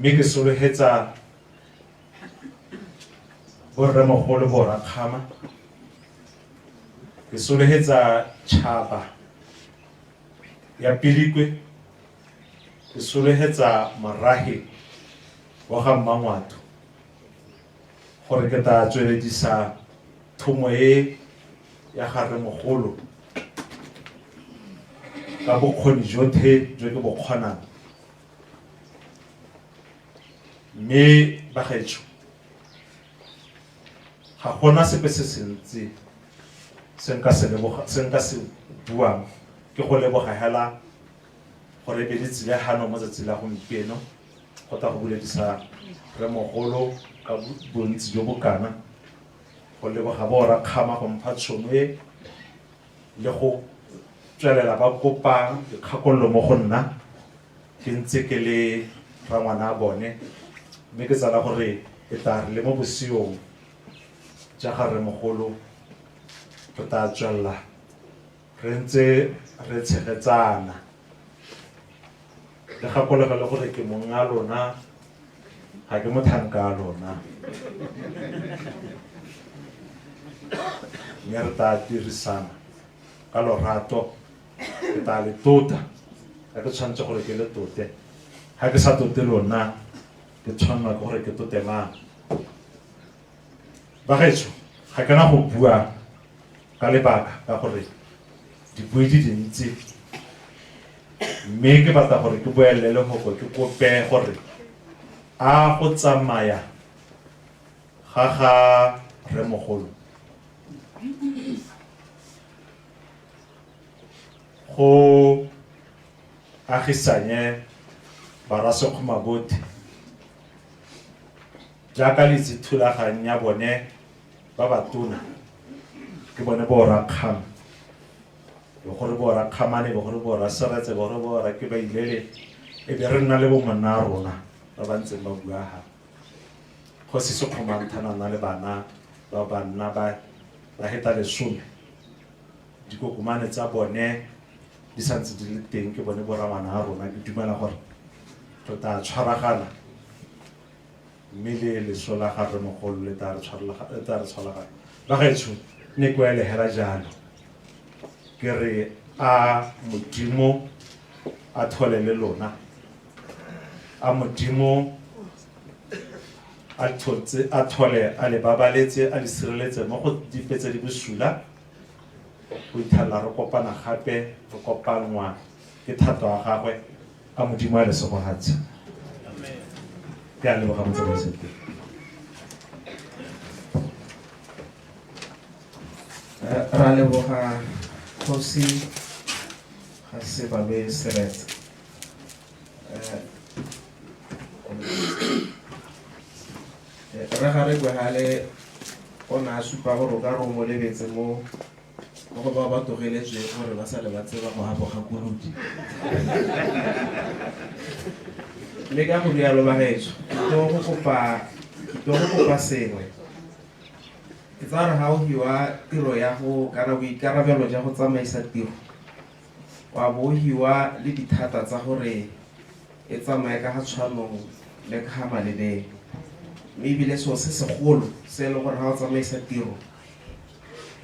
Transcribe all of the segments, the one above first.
mme ke solohetsa borremogolo bora Khama, ke solohetsa tšhaba ya Pilikwe, ke solohetsa morahi wa ga Mmangwato gore ke tla tsweledisa thomo e ya ga rremogolo ka bokgoni jotlhe jo ke bo kgonang. Mme bagaetsho ga gona sepe se sentse se nka se buang ke go leboga hela gore be ditsile hano mo tsatsing la gompieno go tla go buledisa rremogolo ka bontsi jo bokana, go leboga bora Khama go mpha tšhono e le go tswelela ba kopa dikgakololo mo go nna ke ntse ke le rangwana a bone, mme ke tsala gore ke tla re le mo bosiong ja ga rremogolo re tla tswelela re ntse re tshegetsana. Le gakolego le gore ke monga lona ga ke mothanka a lona, mme re tla dirisana ka lorato. Ke tla le tota ga ke tshwanetse gore ke le tote, ga ke sa tote lona ke tshwanela ke gore ke tote mang. Bagaetsho ga ke na go bua ka lebaka ka gore dibui di dintsi, mme ke batla gore ke boelele go ke kope gore a go tsamaya ga rremogolo go agisanye bara Sekgoma botlhe jaaka le itse thulaganyo ya bone ba batona ke bone bora Khama, be gore bora Khamane, be gore bora Serowe, be gore bora ke ba ilele e be re nna le bomonna a rona ba ba ntseng ba bua ha Kgosi Sekgoma Tshekedi le bana ba banna ba heta 10 dikokomane tsa bone di santse di le teng ke bone bora ngwana a rona. Ke dumela gore re tla tshwaragana, mme le leso la ga rremogolo le tla re tshwaragana. Bagaetsho ne ke ele hela jalo ke re a modimo a thole le lona, a modimo a thole a le babaletse, a le sireletse mo go dipetse di bosula go ithala re kopana gape, re kopanngwa ke thato wa gagwe a modimo a lesego hatsha. Ke a leboga motsamaisi. Ra leboga Kgosi Sekgoma re gare kwe gale o na supa gore o ka re mo lebetse mo go ba ba togeletsweng gore ba sa le ba tseba go hapoga kurudi. Mme ka go rialo bagaetsho ke go kopa sengwe. Ke tsa re ga o hiwa tiro ya go kana boikarabelo ja go tsamaisa tiro, wa bo hiwa le dithata tsa gore e tsamaye ka ga tshwanong le Khama le beng. Mme ebile seo se segolo se le gore ga o tsamaisa tiro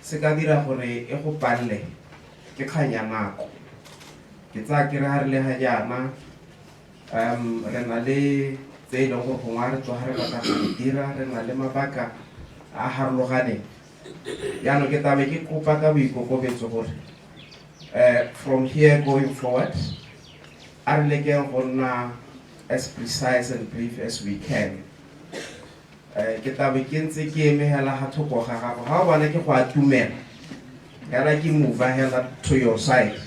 se ka dira gore e go palle ke kgang ya nako. Ke tsaya ke re ga re le ga jaana re na le tse e leng gore gongwe re tswa ga re batla go dira, re na le mabaka a harologaneng. Yaanong ke tabe ke kopa ka boikokobetso gore from here going forward a re lekeng go nna as precise and brief as we can. Ke tabe ke ntse ke emegela ga thoko ga gago ga o bona ke go atumela yana ke move hela to your side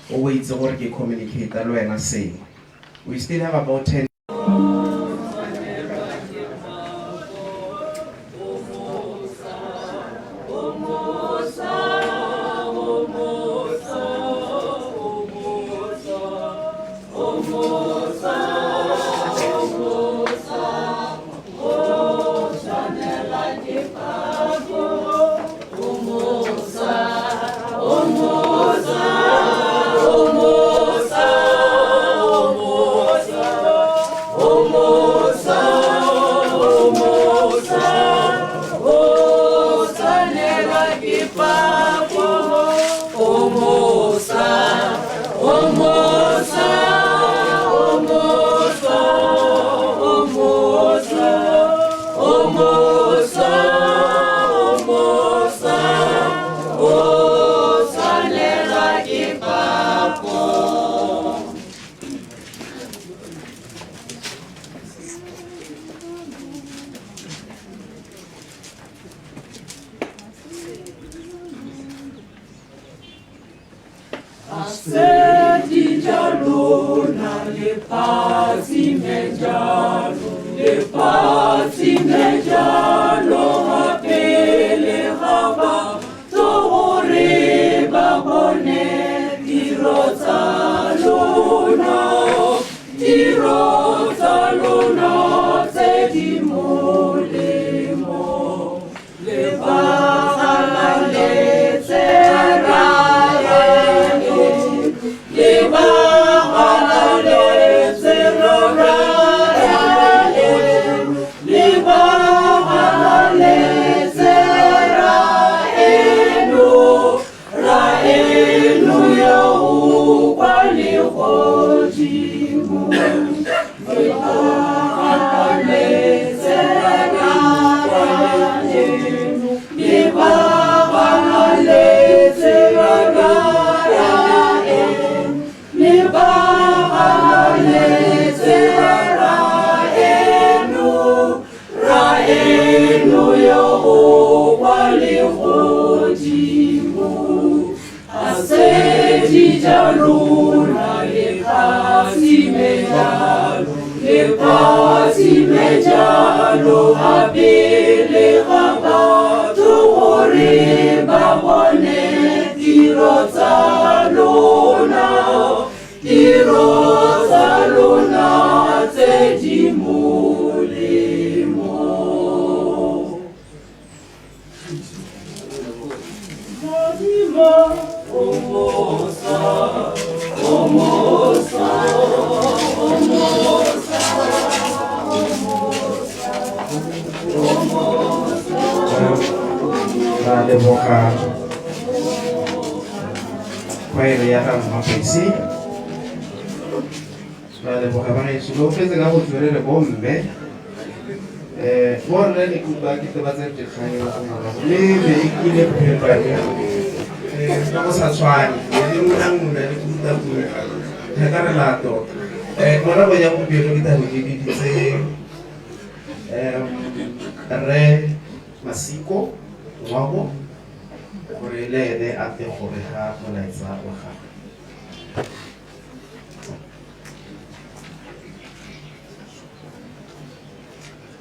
o itse gore ke communicate le wena same. We still have about 10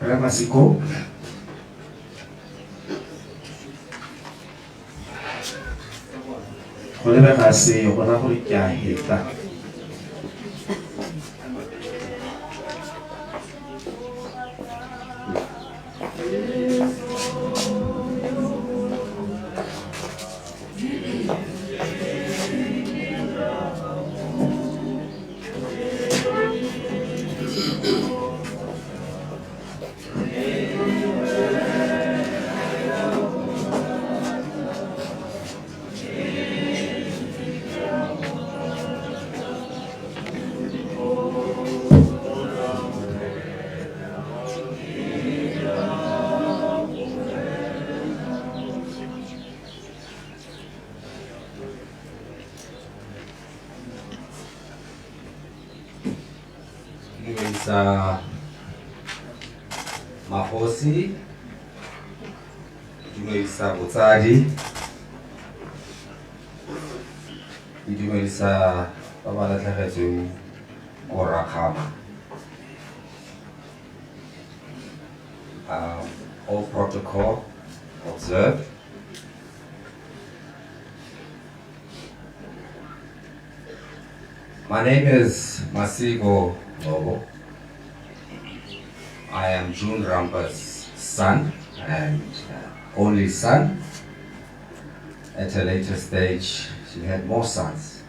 Ramasiko. Kole ba ga se yo bona gore ke a heta. Kgosi, dumedisa botsadi, dumedisa ba ba latlhegetsweng ko Khama. All protocol observed. My name is Masigo Lobo. I am June Rampa's son and only son. At a later stage, she had more sons.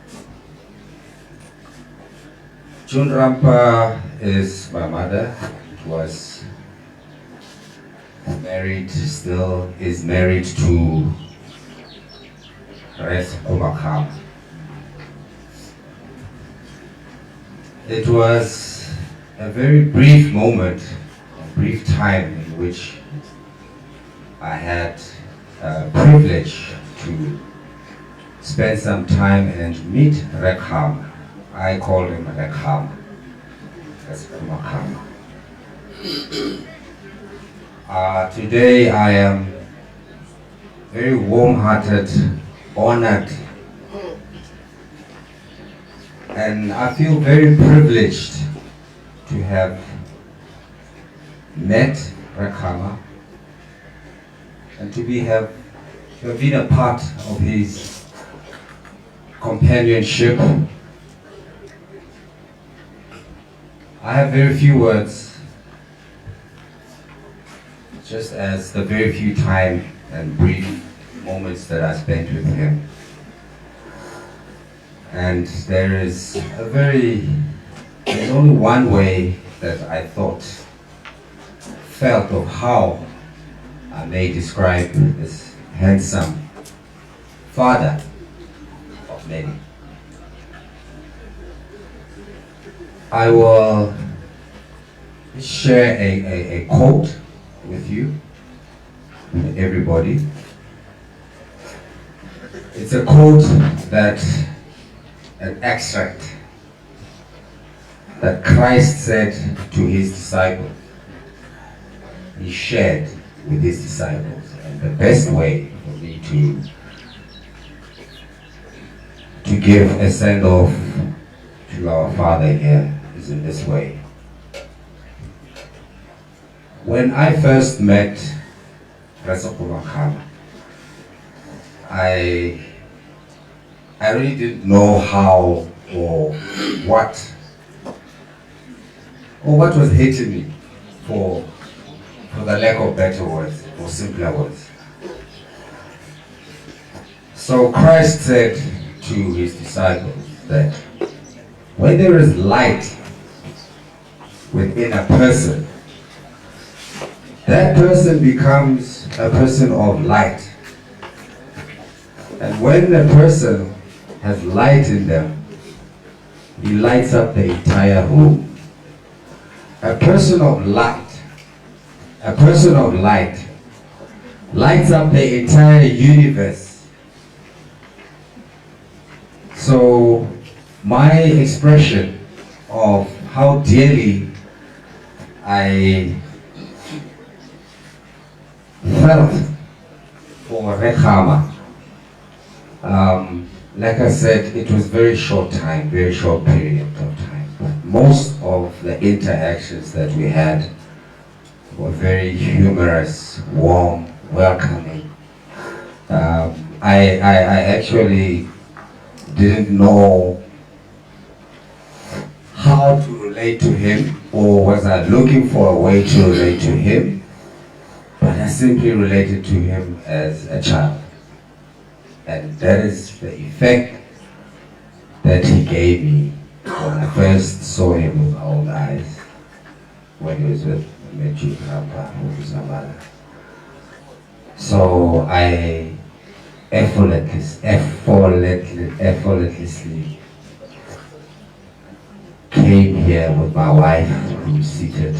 June Rampa is my mother, was married, still is married to Sekgoma Khama. It was a very brief moment, a brief time in which I had a privilege to spend some time and meet Khama. I call him Khama, Sekgoma Khama. Today I am very warm-hearted, honored And I feel very privileged to have met Khama and to have been a part of his companionship. I have very few words, just as the very few time and brief moments that I spent with him. And there's only one way that I felt of how I may describe this handsome father of many. I will share a quote with you, with everybody. It's a quote an extract that Christ said to his disciples. He shared with his disciples. And the best way for me to give a send-off to our Father here is in this way. When I first met Sekgoma Khama, I really didn't know how or what was hitting me, for the lack of better words or simpler words. So Christ said to his disciples that when there is light within a person, that person becomes a person of light. And when a person has light in them, he lights up the entire room. A person of light lights up the entire universe. So my expression of how dearly I felt for Khama, like I said, it was very short period of time. But most of the interactions that we had were very humorous, warm, welcoming. I actually didn't know how to relate to him, or was I looking for a way to relate to him, but I simply related to him as a child. And that is the effect that he gave me when I first saw him with my own eyes, when he was with Meju Grandpa, with his mother. So I effortlessly came here with my wife, who is seated.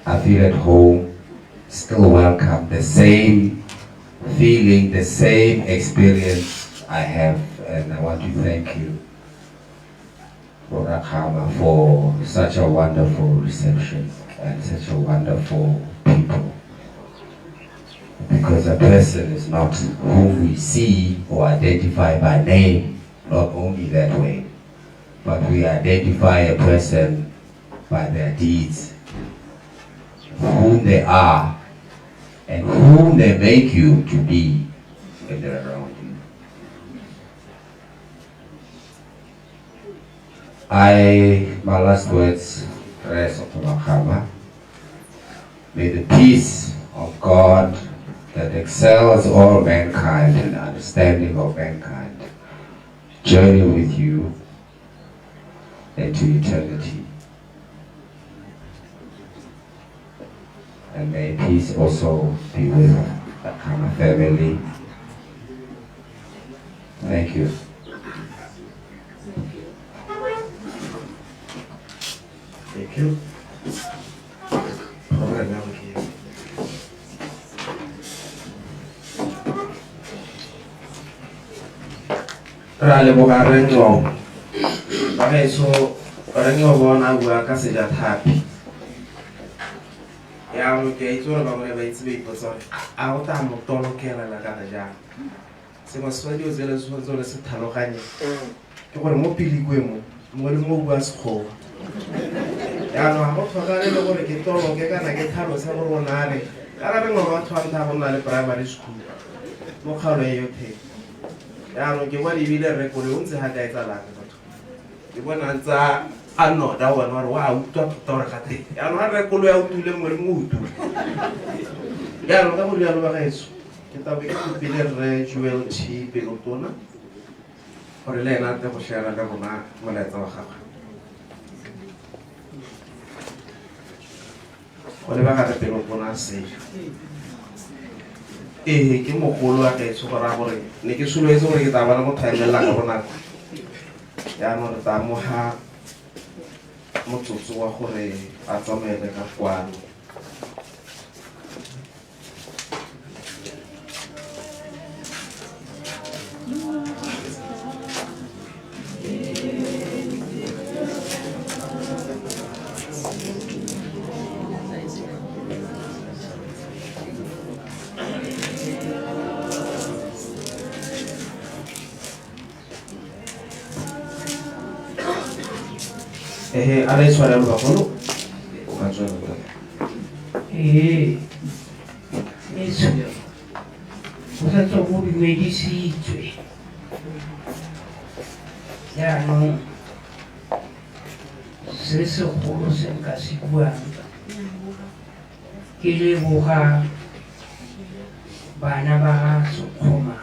I feel at home, still welcome, the same feeling, the same experience I have, and I want to thank you, Khama, for such a wonderful reception and such a wonderful people. Because a person is not whom we see or identify by name, not only that way, but we identify a person by their deeds, whom they are, and whom they make you to be when they're around you. My last words, Khama, may the peace of God that excels all mankind and understanding of mankind journey with you into eternity. And may peace also be with the Khama family. Thank you. Thank you. Rale boga rengo. Bagaimana so rengo bona gua kasih happy. Ya mungkin itu orang bangun bayi sebab itu so. Aku tak mau tolong kira lah kata jah. sengwe se ba dio tsele tsone se tlhaloganye ke gore mo Pilikwe mo le mo bua Sekgoma yaanong ga go tlhokane le gore ke toloke kana ke tlhalose gore o nale ka re ngwe batho ba ntha go nna le primary school mo kgaolo e yotlhe yaanong ke bona ebile rekole o ntse ga ka etsalang batho ke bona ntsa a noda o bona gore wa utlwa tota gore ga teng yaanong ga rekolo ya utule mo le mo utule yaanong ka go rialo ba gaetso ke tabe ke kopile rre Joel T Pelotona gore le ena a tle go share le rona molaetsa wa gagwe go lebagare Pelotona se ke mogolo wa gaetso go raya gore ne ke soletse gore ke tabana motho a emelela ka bonako yaanong re tamoga motsotso wa gore a tsamaele ka kwano a le tshwara le bagolo o ka tswela eso go sa tswa go dumedisitswe yaanong se segolo se nka se buang ke leboga bana ba Sekgoma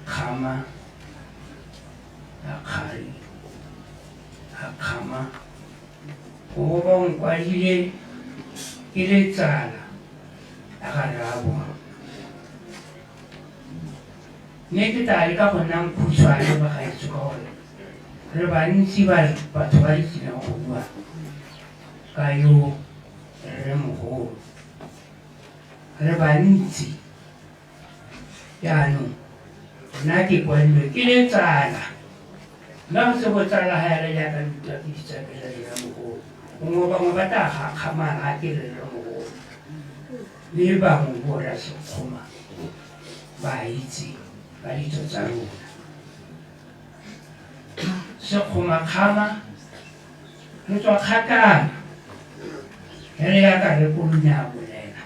Khama Khama go ba nkwadile ke le tsala a gare a bona mme ke tale ka go nna khutshwane ba gaetso ka gore re bantsi batho ba le tselang go bua ka yo re mogolo re bantsi yaanong nna ke kwadilwe ke le tsala nna se go tsala ga ele jaaka ditwa ke ditsapela dira mogolo gongwe bangwe ba ta gakgamang ga ke re re mogolo le bangwe bora Sekgoma ba itse ka ditso tsa rona Sekgoma Khama re tswa kgakala re yaka re kolonya bolela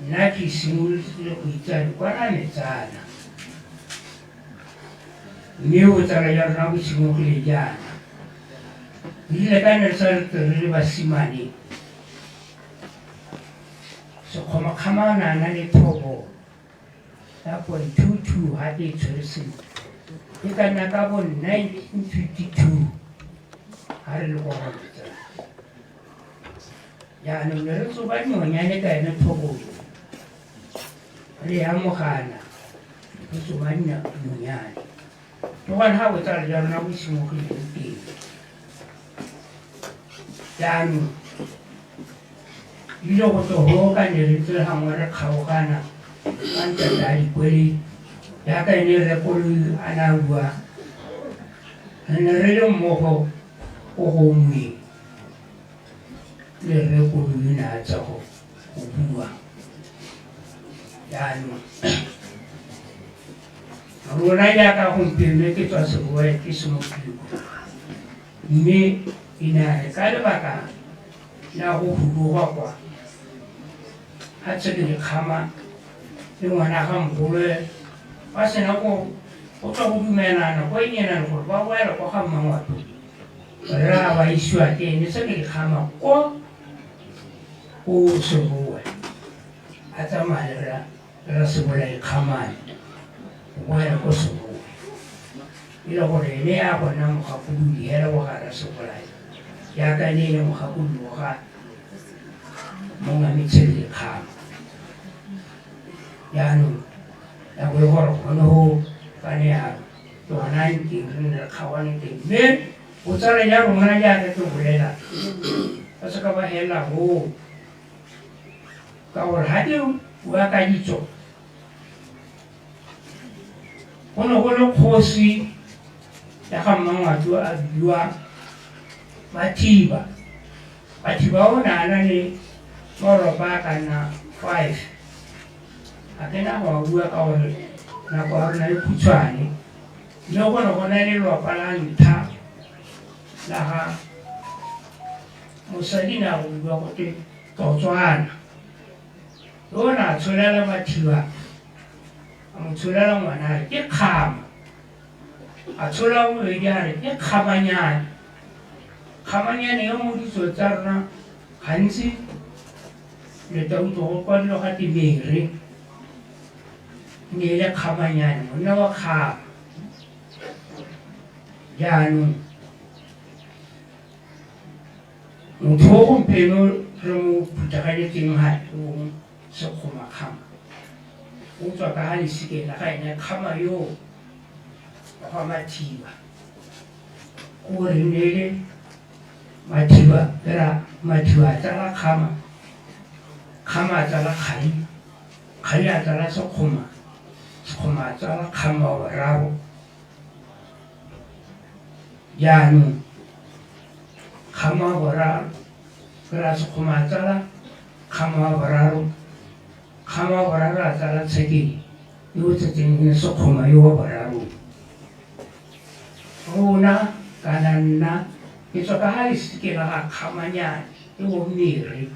nna ke simolotse go itsa dikwana metsana mme o tsala ya rona bo simogile jaana ile ka ne sa re le basimane Sekgoma Khama na le thobo ya 0.22 ha ke tshwere sentle e ka nna ka bo 1952 ha re le go rotsa yaanong ne re tsoba nyonyane ka ene thobo re amogana re tsoba nyonyane Tuhan ha wetara jana na wisi mokili teng yaanong ile go tloga ne re tsela hangwe re kgaogana ka ntata a dikwele yaka ene re kolo ana bua re ne re le mmogo go gongwe le re kolo yona a tsa go bua yaanong rona jaaka gompieno ke tswa Serowe ke se mo Pilikwe mme ina re ka lebaka la go huduga kwa a Tshekedi Khama le ngwana ga mogolo ba sena go tswa go dumelana go enyenana gore ba boela kwa ga mmangwato re a ba isiwa teng Tshekedi Khama ko Serowe a tsamaya re se bolai Khamane boela ko Serowe ile gore ene ya bona mogakodi hela go gara se bolai yaka ne le mogakodi ga monga Tshekedi Khama yaanong ya go gore gone go bane ya tsona nteng re ne re kgawane teng mme o tsala ya rona jaaka ke bolela ba se ka ba hela go ka gore ga ke bua ka ditso go ne go le kgosi ya ga mmangwato a biwa Bathiba o na le moroba ka nna 5 a kena go bua ka gore nako ya rona e khutshwane mme go ne go na le lelapa la ntlha la ga mosadi na go bua gote Totswana yo na tsholela Mathiba a mo tsholela ngwana re ke Khama a tshola mo e ya re ke Khamanyane yo mo ditso tsa rona gantsi le tauto go kwano ga timere ne le Khamanyane monna wa Khama jaanong motho o gompieno re mo phuthagaletseng ga o Sekgoma Khama o tswa ka ga lesikeng la ga ene Khama yo wa Mathiba o re nele Mathiba era Mathiba a tsala Khama a tsala Kgali a tsala Sekgoma a tsala Khama wa boraro jaanong Khama wa boraro era Sekgoma a tsala Khama wa boraro a tsala Tshekedi yo o tsetseng Sekgoma yo wa boraro rona kana nna ke tswa ka ga lesike la ga Khamanyane e bo mmere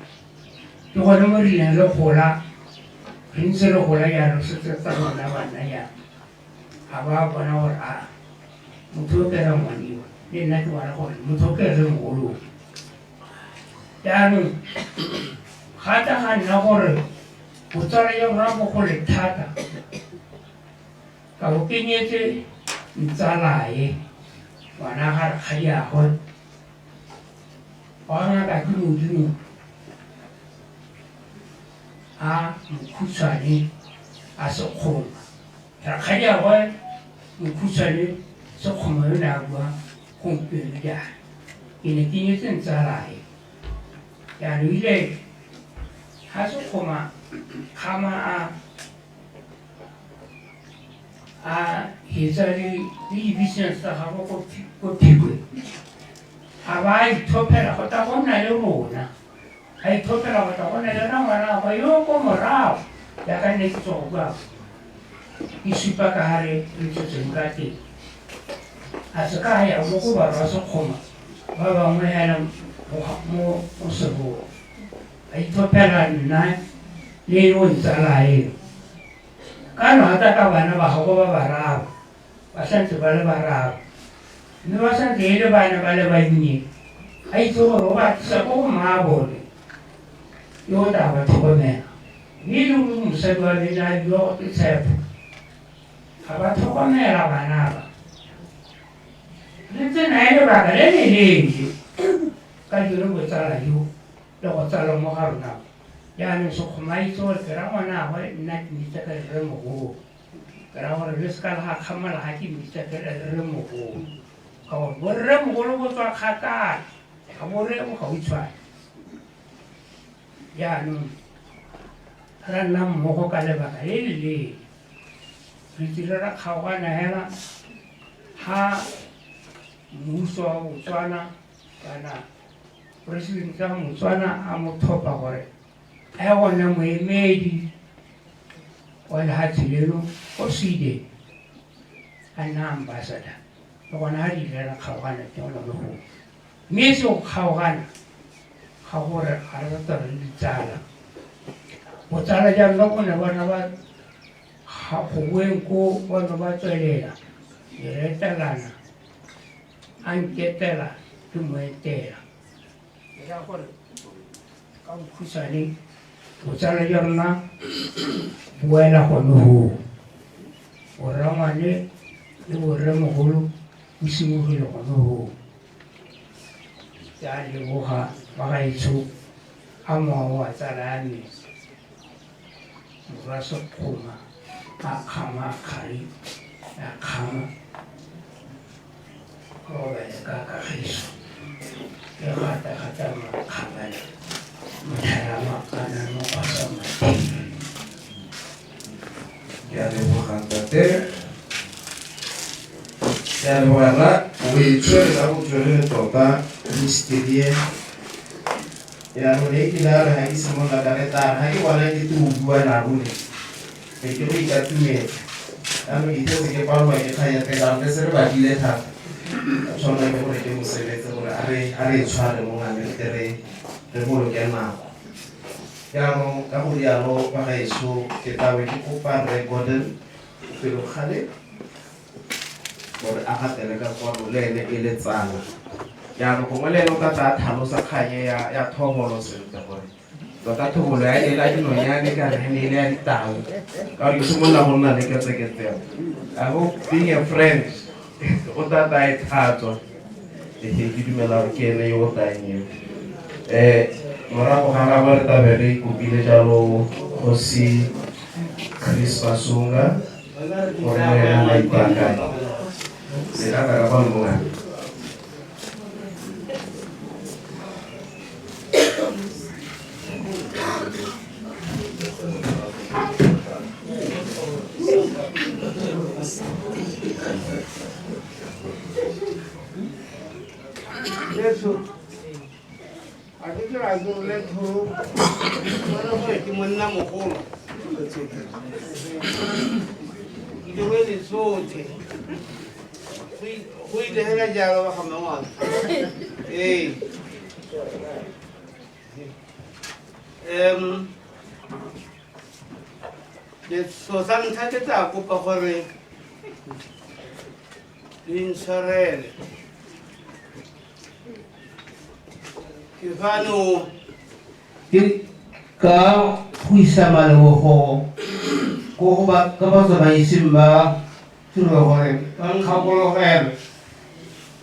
ke gone mo re ileng le gola re ntse le gola jalo setse tsa rona banna jalo ga ba bona gore a motho o kere ngwaniwa le nna ke bona gore motho o kere mogolong jaanong gata ga nna gore botsala ja rona mo go le thata ka bo kenyetse ntsalae ngwana ga kgadiagwe wa ngaka ke modimo a mokhutshwane a Sekgoma rakgadiagwe mokhutshwane Sekgoma yo ne a bua gompieno jaana ke ne ke nyetse ntsalae jaanong ile ga Sekgoma Khama a hetsa le di-business tsa gagwe ko Pilikwe a ba a ithopela go ta go nna le rona a ithopela go ta go nna le rona ngwana gagwe yo ko morago jaaka nne ke tswa go bua ke supa ka gare re tsetseng ka teng a se ka ya mo go barwa Sekgoma ba bangwe hela mo Serowe a ithopela nna le yo ntsalae ka no ata ka bana ba gago ba bararo ba santse ba le bararo mme ba santse e le bana ba le bannye a itse gore o ba tlisa ko go mmaabone yo o tla ba tlhokomela mme le mosadi wa bene a bua go ke Tshepo ga ba tlhokomela bana ba le tsena e lebaka le le leele ka dire botsala yo le go tsala mo ga rona jaanong Sekgoma a itse gore ke ra ngwanagwe nna ke mmitsa ka rre mogolo ke ra gore le seka le ga Khama la ga ke mmitsa ka rre mogolo ka gore borre mogolo bo tswa kgakala ga borre bo gautshwane jaanong ra nna mmogo ka lebaka le le leele re direla kgaogana hela ga mmuso wa Botswana kana presidente wa Motswana a mo thopa gore a ye gona moemedi wa lehatshe leno ko Sweden a nna ambassador le gona ga di direla kgaogana ke gona le go mme se go kgaogana ga gore ga re rata re ditsala botsala jalo le gone bona ba go boeng ko bona ba tswelela e retelana a nketela ke mo etela e ra gore ka bokhutshwane botsala ja rona boela gone go borra ngwane le borre mogolo bo simogile gone go ja leboga ba gaetsho a ngwao wa tsala ya me morwa Sekgoma a Khama Kgali ya Khama Robert ka kagiso le gata makgabane motlhala makana mo kwa Samateng ke a leboga ntate ke a leboga o itshwere go tswelele tota mistedie ya rone e kile a re ga ke simolola ka retara ga ke bona ke te o bua narone ke ke re ka tumetse ame itse se ke palwa ke khanya ke la ke se re ba dile thata tsona ke gore ke mo sebetse gore a re tshware mo ngane re boloke nako yaanong ka go rialo ba gaetsho ke tlabe ke kopa recorden pelo gale gore a gatele ka kwano le ene e le tsala yaanong gongwe le ene o ka tla tlhalosa kganye ya thobolo sentle gore tota thobolo ya e la dinonyane ka re ne ile ya ditau ka gore ke simolola go nna le ketseketsego I hope being a friend o tata e tlhatswa ke dumela gore ke ene yo o tang eo morago ga gagwe re tabe re kopile jalo Kgosi Masunga gore mo ena a ipaakanye se ka ka ba mongane I think I go let her. We the hell are Khama on. Hey. So some tatted up over in Sorel. Kifano ka puisa malo ko ba ka ba sa isimba tulo hore ang khabolo her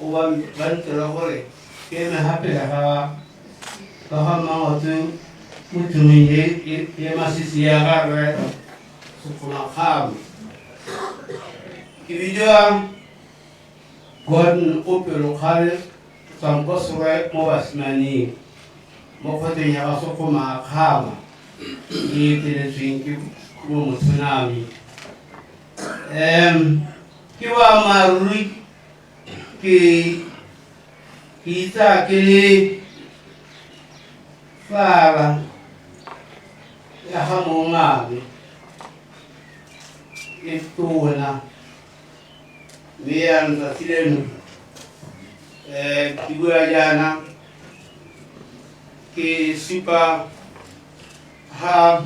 o ban tela hore ke na hape ha ka ha ma otu mutu ye masisi ya garre sukuna kham kibija gon opelo khale sampo sura mo basmani mo khote ya Sekgoma Khama e tele twinki mo tsunami ki wa marui ki isa ke fara ya hamongabe etona miyanza silenu kibua jana ke sipa ha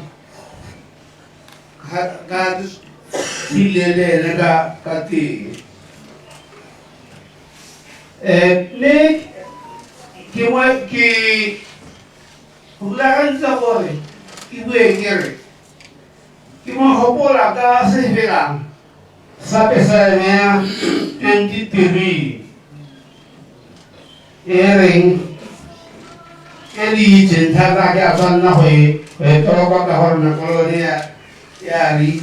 dilele nega kati le ke wa ke ulaganza gore ke bue kere ke mo hopola ka se fela sa pesa ya 23 ering eli jentara ke asanna hoye toroba ka horna kolonia ya ri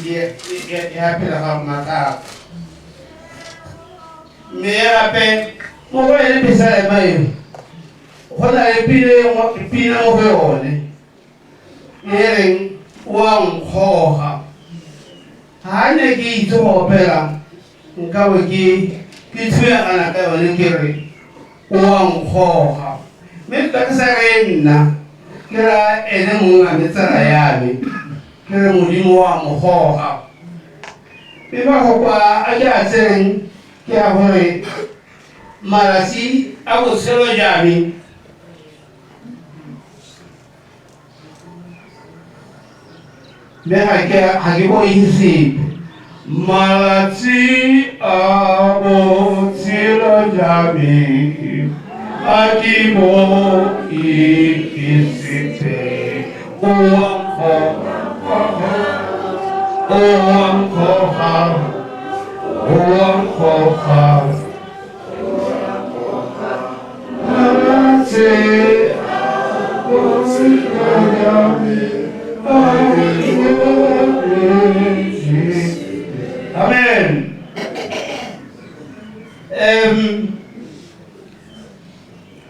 ya pela ka mata me ape mo ba ele pesa mai hola e pina mo veone ering wang khoha hane ki to opera nkawe ki tshwe ana ka bane kere wang khoha me ta sarena kira ene munga metsara yabe kira modimo wa mohoha be ba go kwa a ja tseng ke a hore marasi a go selo jami be ha ke go isi marasi a go selo jami Akibo ikisite Amen.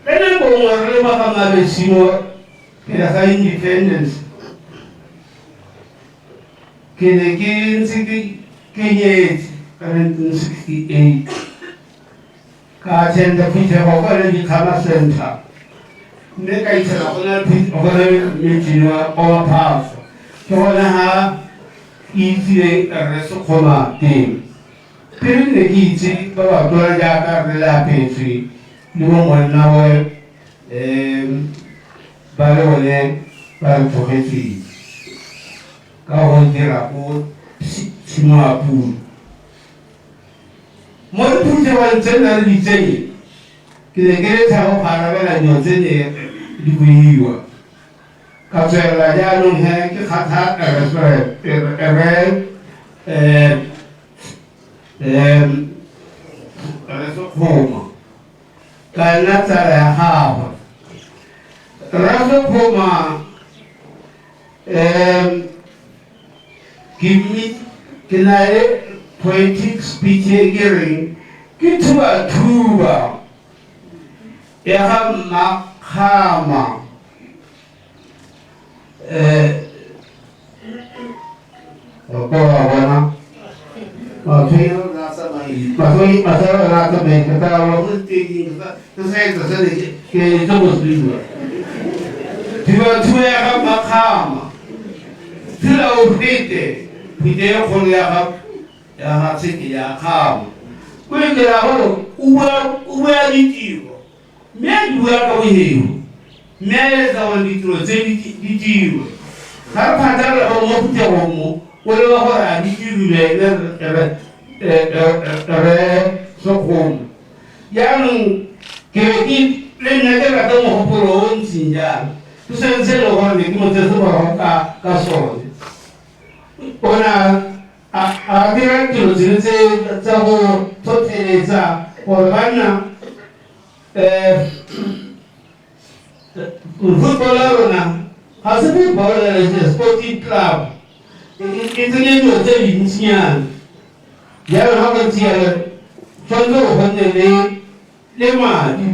Kena bongore ba ka mabesimo ke la independence ke ne ke ntse ke nyetse ka 1968 ka attenda phethego kwa le Khama Center mme ka itsela gona meeting wa phafo ke gona ha itse re Sekgoma teng pele ne ke itse ba ba tlola jaaka re lapetswe le bo monna we ba le bone ba re tlogetseng ka go dira go tshimo ya pulo mo diphuthegong tse na le ditsene ke ne ke le thago go arabela dilo tse ne di buiwa ka tswelela jaanong he ke kgatha re Sekgoma ka nna tsala ya gagwe re Sekgoma ke na le poetic speech e ke reng ke thuba ya ga Khama bona Khama tsela o fete phete e kgolo ya ga tsheke ya Khama ko e dira gore o bua ditiro mme a di bua ka bohemo mme a etsa gore ditiro tse di dirwe ga re phathalela gore mo phuthegong mo o leba gore a di dirile re Sekgoma jaanong ke be ke le nna ke rata mogopolo o ntseng jalo ke sentse e le gore ne ke motsetse morago ka sone ona a dira dilo tsele tsa go tlhotlheletsa gore banna football ya rona ga se football le sporting club e tsenye dilo tse dintsinyana jaanong ga go tsiele tshwanetse go gonne le madi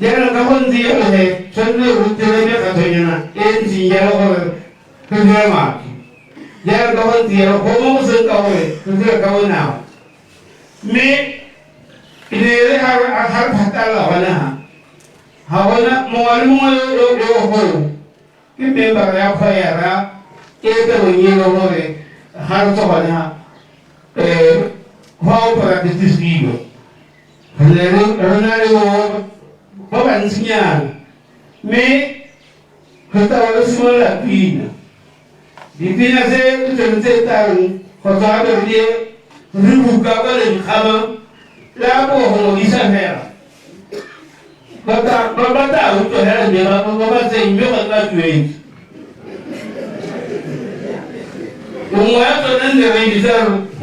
jaanong ka go ntse jalo he tshwanetse go dire mekgathonyana e ntseng jalo gore re dire madi jaanong ka go ntse jalo go mo go seng ka gore re dire ka bonako mme e ne re ga re phatala gona ga gona mongwe le mongwe yo golo ke membara ya kgwayara e pelong e le gore ga re tswa gona go a opera dilo re na le ba bantsinyana mme re taba re simolola pina dipina tse tsone tse tareng go tswa gape re buka kwa le dikgama la bo go ngodisa fela ba tla utlwela mme ba batseng mme ba tla tuetse nngwe ya tsone nne re editsa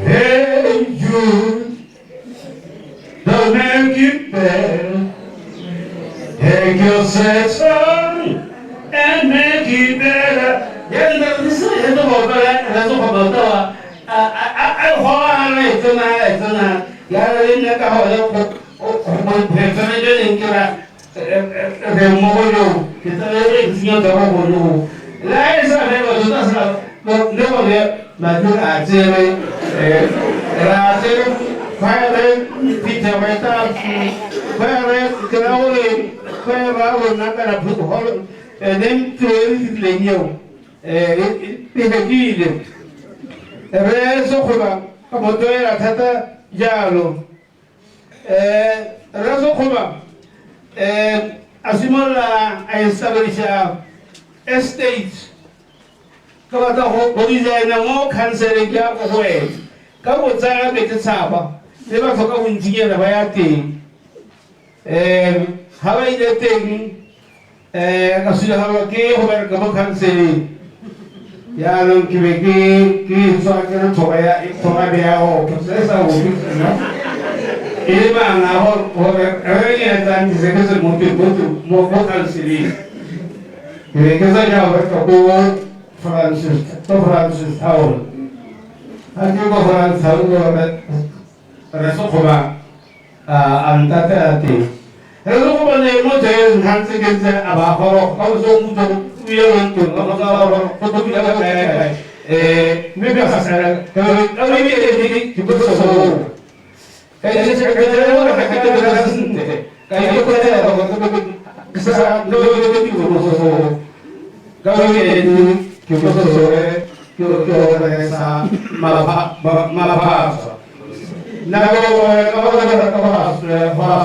hey Jude, don't make it better. Take your section and make it better. Yeah, this is the whole that's all about I Sekgoma ka moto ya thata jalo Sekgoma a simolla a establisha estate ka batla go designa mo council ya go wena ka go tsaya be ke tshaba le ba tlhoka go ntsinyela ba ya teng ha ba ile teng ka sila ha ke go ba ka mo council ya lo ke be ke tswa ke na thoba ya be ya go se sa go tsena e ba na ho re ya tsa se ke se mo council ke ke sa ja ba ka go Francis Tower. Anche con Francis Sekgoma andate a te. Sekgoma ne mo te hanse ke se aba horo ka so mu to io non to no ka to bi la me be sa sa ka mi te ki ko so ka se se ka no ka ka sinte ka io ko te ka sa no ki ko so ka mi que Kgosi ke organisa maphaso na go ka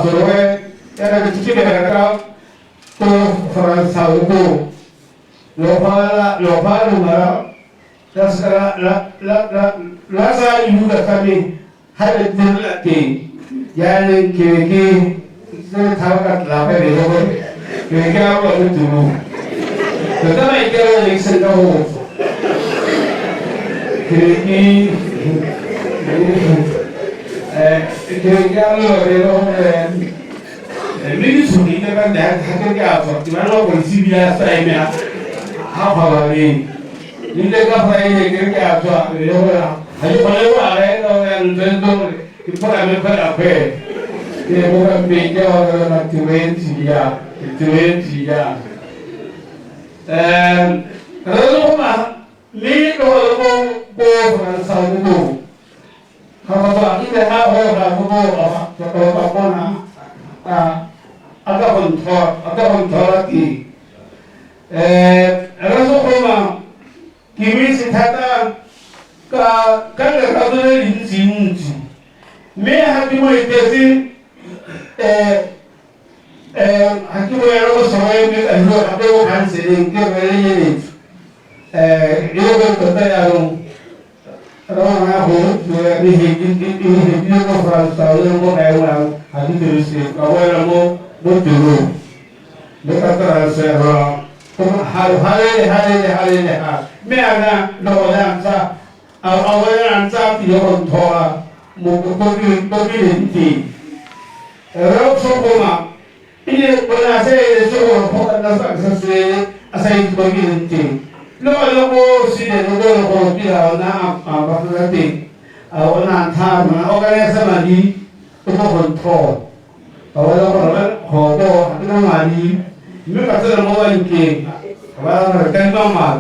Serowe era ke tshibela ko Fransa go lo pala mara la sa yuda kami hada tilla ke yani ke thawakat la pe de go ke ka ko tulu to da mai ke le sen da ho ke ka lo de lo mini suni ne kan da ka ka so ti ma lo ko sibia sai me ha ba ni ni le ka fa ni ke ka so yo la ha yo pa le wa re no en den do ki pa me pa a pe ke mo ka me ke o na 20 ya Kalau mah, ni kalau ko Fransa dulu, kalau bagi dia orang dulu apa na, ada kontrol lagi. Kalau mah, kini sithata kalau tu ni inci, hati mau itu hati mau yang orang Serowe ni ada orang sering ke ni. Ini betul ya orang aku ini ko Fransa yang ko orang hati terus awal mo dulu mereka terasa hari mereka orang awal tiada orang mo pergi nanti orang Sekgoma ini pernah saya coba nak sesuai asal pergi nanti. Lo si de lo pila na baklati na tha na organisa mani to control awala ko na mani me ka tsara mo wani ke awala kan ma ma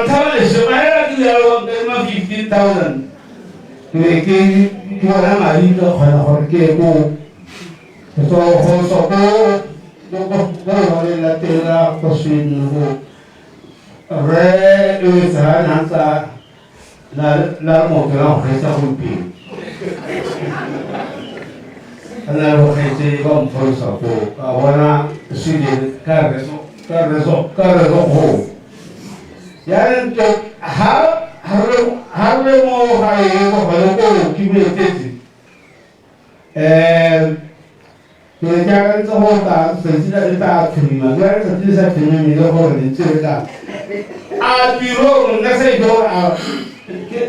tha le se ma era ki ya lo kan ma 15,000 ke na mani to ko ke ko so la tela ko sin ko Re usaha nanti la mau kelang kerja hubi, la kerja kom persaku, awalnya sini kerja ho. Yang tu harus mau hari ko kimete. Jangan sehoda sesudah kita terima, jangan sesudah terima itu orang cerita. Biro nasa itu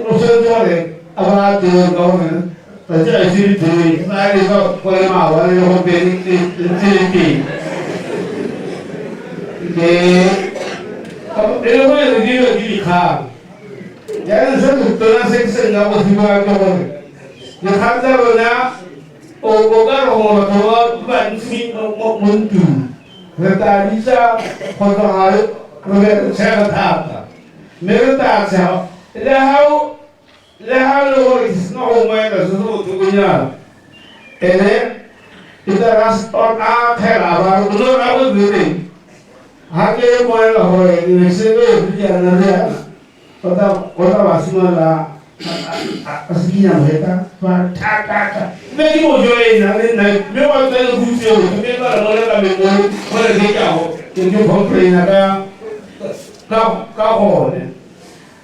usaha jualan, apa tu kawan, kerja isi itu, saya itu kalau mahu ada orang beri cerita. Ini orang itu dia kham. Jangan sesuatu seksi nggak boleh dibuat. Yang kham tu Ogar orang tua banci mentu, kita bisa kontrol saya kata, mereka tahu, lehau loh isno mereka sesuatu punya, ini kita rasakan apa baru baru beri, hakim mereka orang ini sebab dia nanti, kota masih mana aslinya mereka, Meki mo join na me wa ta ku se o me ka mo la ka me mo la ke ka ho ke jo complain na ka ho ne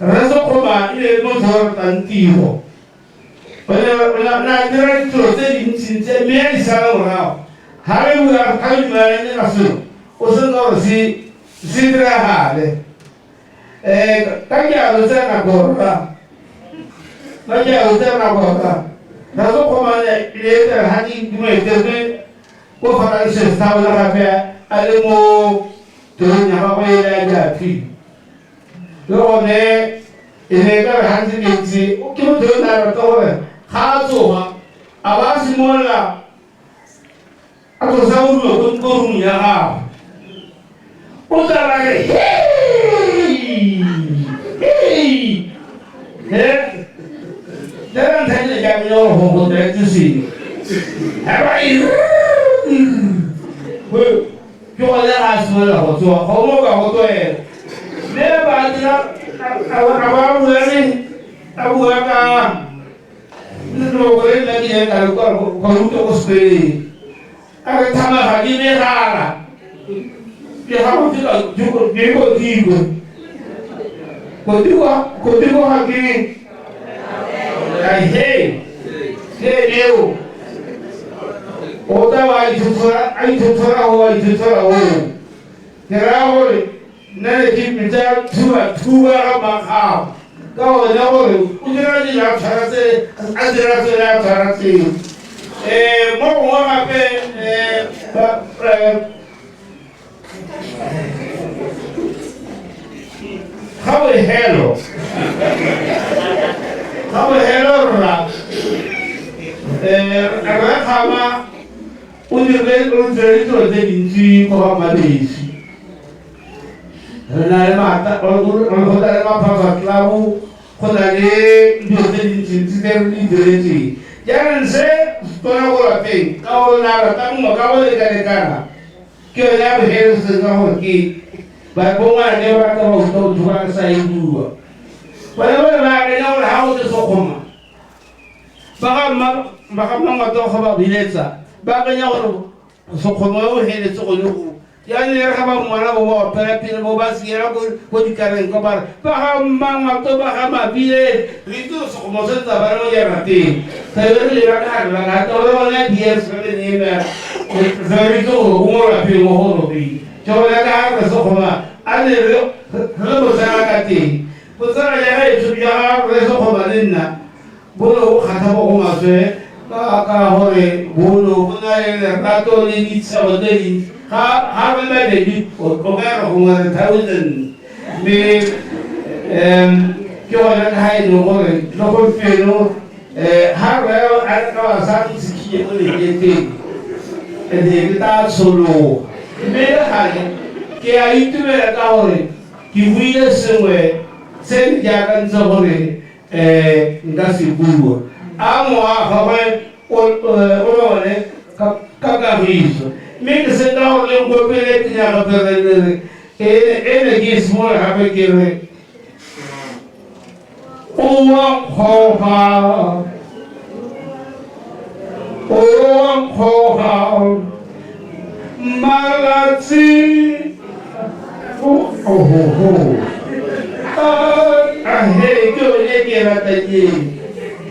ra so ko ma ile mo so tan ti ho na dira to se din sin se me ni sa la ra ha le mu ka ma ne na su o so no si dira ha le ka ya lo se na ko ra na ya lo se na ko ra Nazo koma ile hadi dume tebe ko fara se stawa la rabe ale mo to nya ba ile ja fi lo ne ile ga hadi nti o ki to na to re ha zo ma abasi mola ato sawu lo ko ru ya ha o da la Jangan tanya kami orang hukum itu sih. Apa itu? Jualan asal lah, jual. Kamu kau tu Dia baca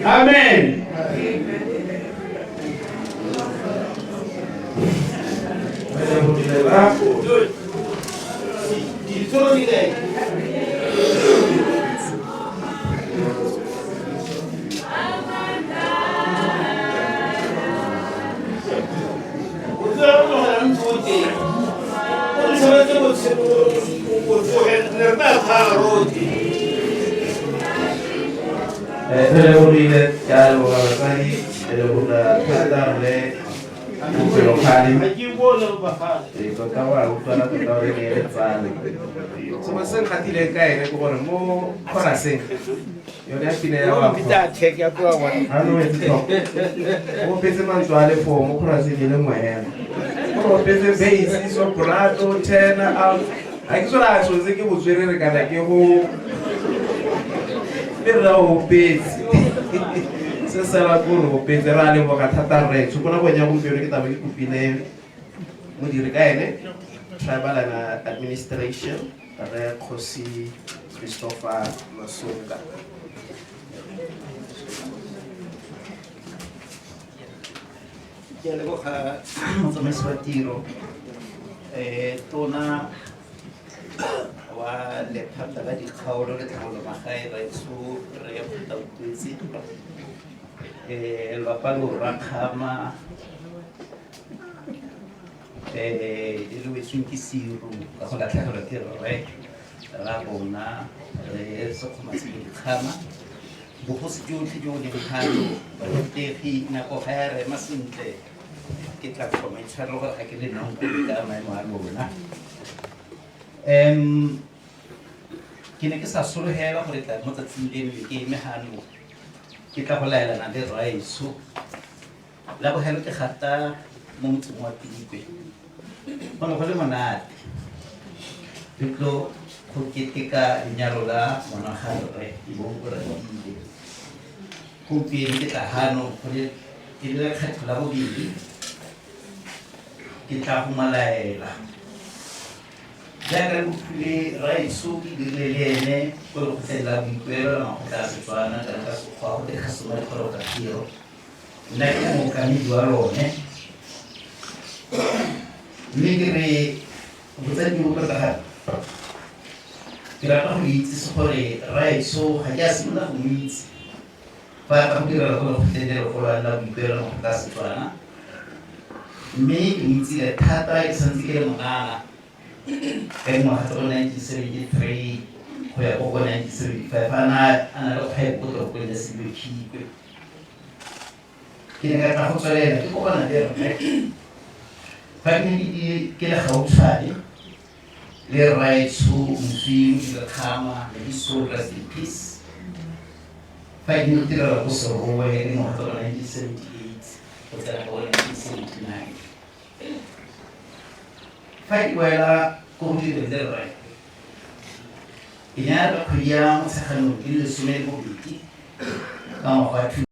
Amen. Tribal and Administration, Kgosi Sekgoma. Ke a leboga motsamaisi wa tiro tona wa lephata la dikgaolo le tlhabololo magae raitso re Botautswetsi lwapa lora Khama le wetsweng ke Serowe ka go latlhegelwa ke rre ra bona re Sekgoma Tshekedi Khama bogosi jotlhe jo le botlhano barutegi nako ga ya rema sentle ke tla tlhoma itshwarelo gore ga ke le nonko ka maemo a lona ke ne ke sa sologela gore tla mo tsatsing leno ke eme gano ke tla go laelana le rraetsho la bogelo ke gata mo motseng wa Pilikwe go ne go le monate re tlo go keteka lenyalo la monagalo re ibong Oratile. Gompieno ke tla hano go le ke le lekgetho la bobedi ke tla go malaela jaaka utlwile raitso ke dirile le ene go le go tlela boikuelo la makgotla a Setswana ka ka Sekgwa go le Khama of Serowe nna ke mookamedi wa lone mme ke re botsadi bo botlagala ke rata go itsise gore raitso ga ke a simolola go mo itse fa ka go direla go le go tlela go lwana boikuelo la makgotla a Setswana mme ke mo itsile thata ke santse ke le monana ka dingwaga tsa 1973 go ya go 1975 a na le kgwebo ko toropong ya Pilikwe. Ke ne ka tla go tswelela ke kopana le rre fa ke ne ke le gautshwane le raitso mosweu le Khama le soul rest in peace fa ke ne ke direla go Serowe ka dingwaga tsa 1978 go tsena go 1979 fa ke boela ko go direng le rre ke nyaka kgwedi ya Motsheganong ke le 12 ka ngwaga wa